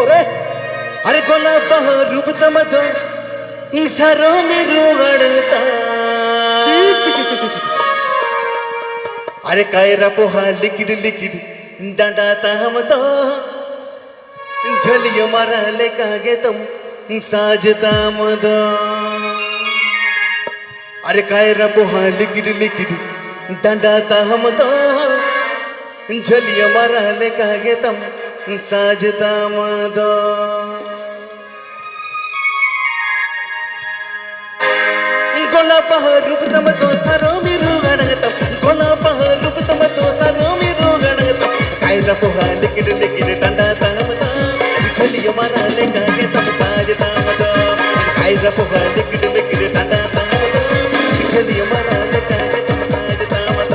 रे अरे गोला बहा रूप तमद सारो मेरो अड़ता अरे कायरा पोहा लिकिड लिकिड डांडा ताम तो झलियो मारा लेका गे तुम साजता मद अरे कायरा पोहा लिकिड लिकिड डांडा ताम तो झलियो मारा लेका गे तुम साजता मद गोला बहा रूप तम तो सारो मेरो गणगत गोला बहा रूप तम तो सारो मेरो गणगत कायरा पोहा लिकिड लिकिड डांडा तामदा झलियो मारा लेका गे तुम साजता मद कायरा पोहा लिकिड लिकिड डांडा तामदा झलियो मारा लेका गे तुम साजता मद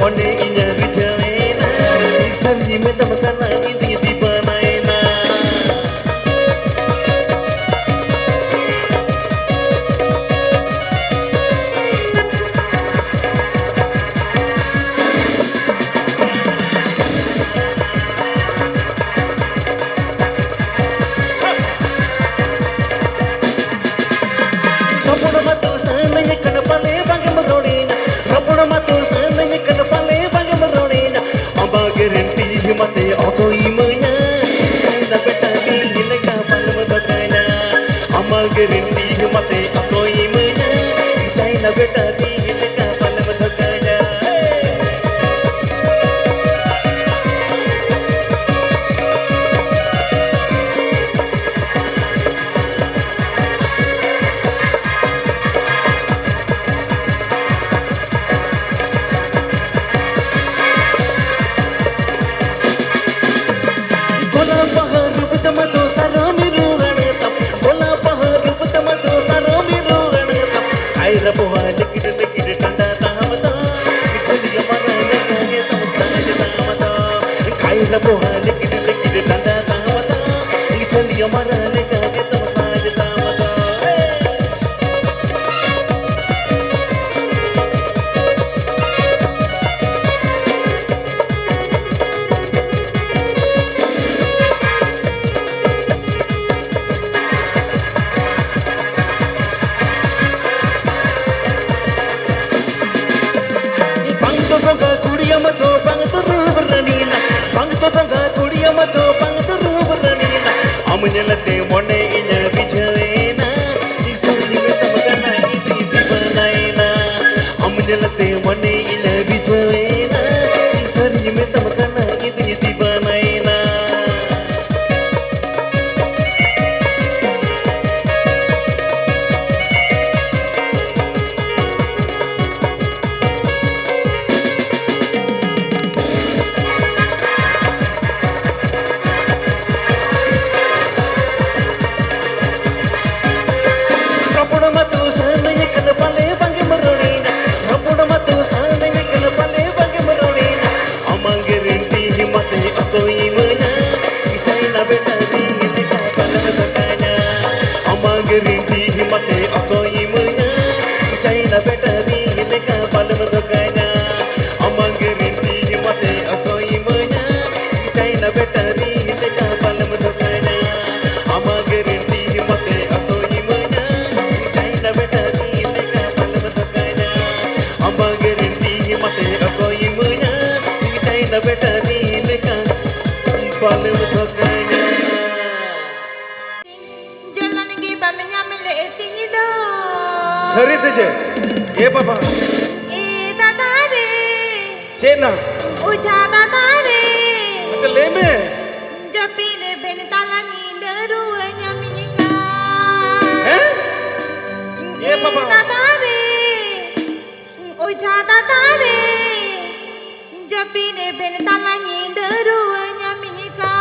मोने इन्या बिजवेना सरजी में तम करना इंदी दीपनाएना रपुड़ मतो सन ये कन पले बंग मरोड़ीना रपुड़ मतो Gerenty mate aku imanya, na betani hilaka palm dokana. Amma gerenty mate aku imanya, na betani hilaka palm dokana. Kiara poha लिकिड लिकिड डांडा तामदा झलियो मारा लेका गे तुम साजता मद कायरा पोहा लिकिड लिकिड डांडा तामदा झलियो मारा लेका गे तुम साजता मद Amunelate mone inya bijavena sarji me tam kana iti dibanaina amunelate mone inya bijavena sarji me tam kana iti dibanaina Gerenty mate aku imanya, China betari hilaka palm dokana. Amma gerenty mate aku imanya, China betari hilaka palm dokana. Amma gerenty mate aku imanya, China betari hilaka palm dokana. Amma gerenty mate aku imanya, China betari hilaka palm dokana. Sorry saja, ye papa. Tata re. Cina. Uja tata re. Macam leme. Japine benitala ni deruanya minika. Ye papa. Tata re. Uja tata re. Jepine bentala nyinderu nyaminika.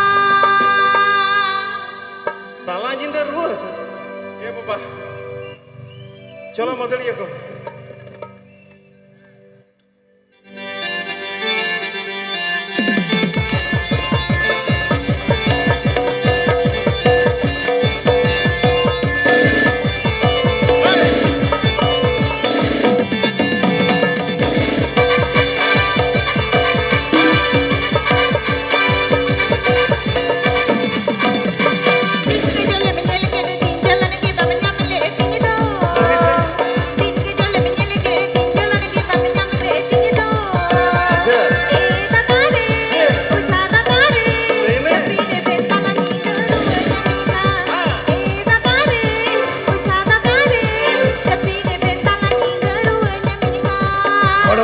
Tala nyindir gue. Ya papa. Chalo model ya kok.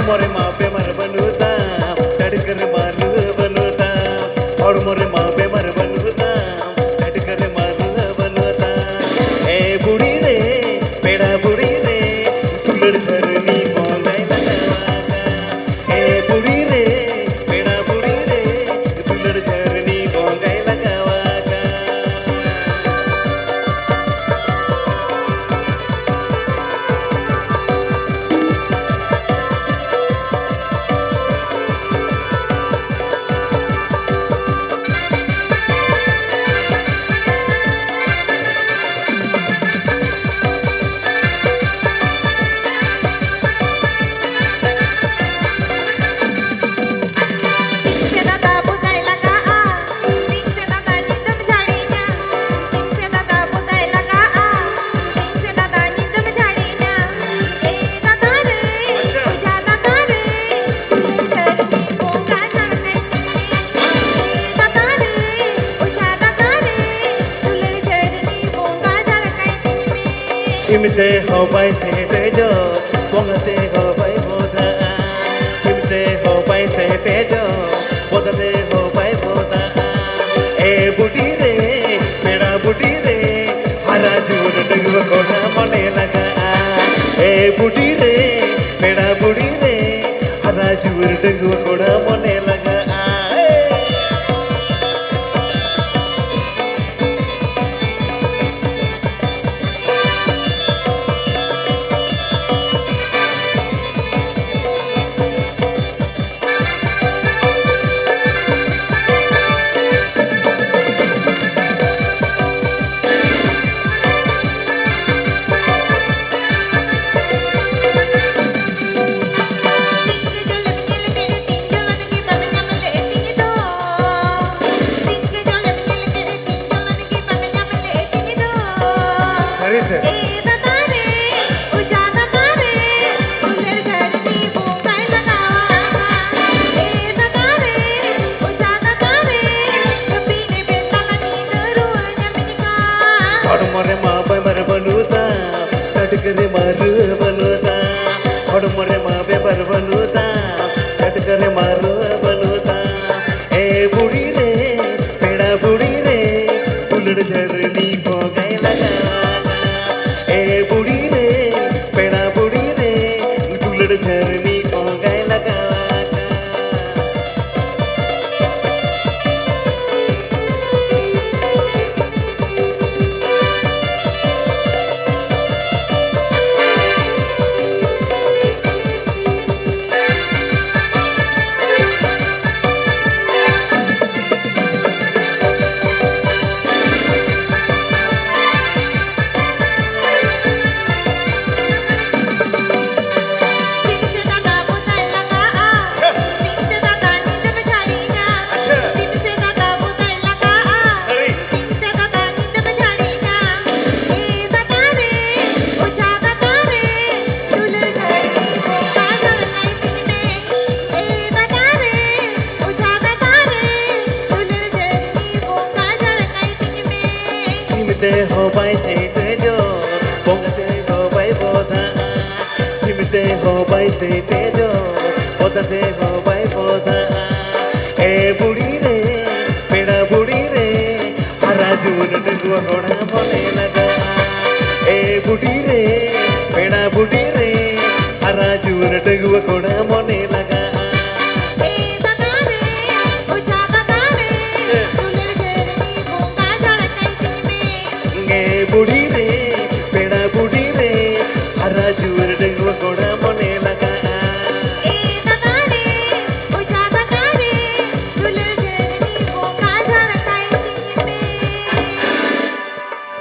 मोरे माँ पे मर बनूता तड़कर मारू बनूता और मोरे माँ पे मर बनूता तड़कर मारू बनूता ए बुढ़ी रे पेड़ा बुढ़ी रे तुलड़ धरनी पोंगाई लगावाता ए बुढ़ी रे पेड़ा बुढ़ी रे तुलड़ धरनी पोंगाई लगावाता सिमते हो पाई थे जो पोंगते हो पाई बोधा सिमते हो पाई थे जो पोंगते हो पाई बोधा ए बुढ़ी रे मेरा बुढ़ी रे हरा झूठ डंगवा कोड़ा मने लगा ए बुढ़ी रे मेरा बुढ़ी रे हरा झूठ डंगवा कोड़ा मने लगा मोरे माँ पे मर बनूता तड़कर मारू बनूता और मोरे माँ पे मर बनूता तड़कर मारू बनूता ए बुढ़ी रे पेड़ा बुढ़ी रे तुलड़ झरनी को गए लगाता ए बुढ़ी रे पेड़ा बुढ़ी रे तुलड़ झरनी को गए लगाता हो पाई थे जो पोंगते हो पाई बोधा सिमते हो पाई थे जो पोंगते हो पाई बोधा ए बुढ़ी रे पेड़ा बुढ़ी रे हरा झूठ डंगवा कोड़ा मने लगा ए बुढ़ी रे पेड़ा बुढ़ी रे हरा झूठ डंगवा कोड़ा मने लगा बुढ़ी रे हरा जुअर डंगुआ गोड़ा मने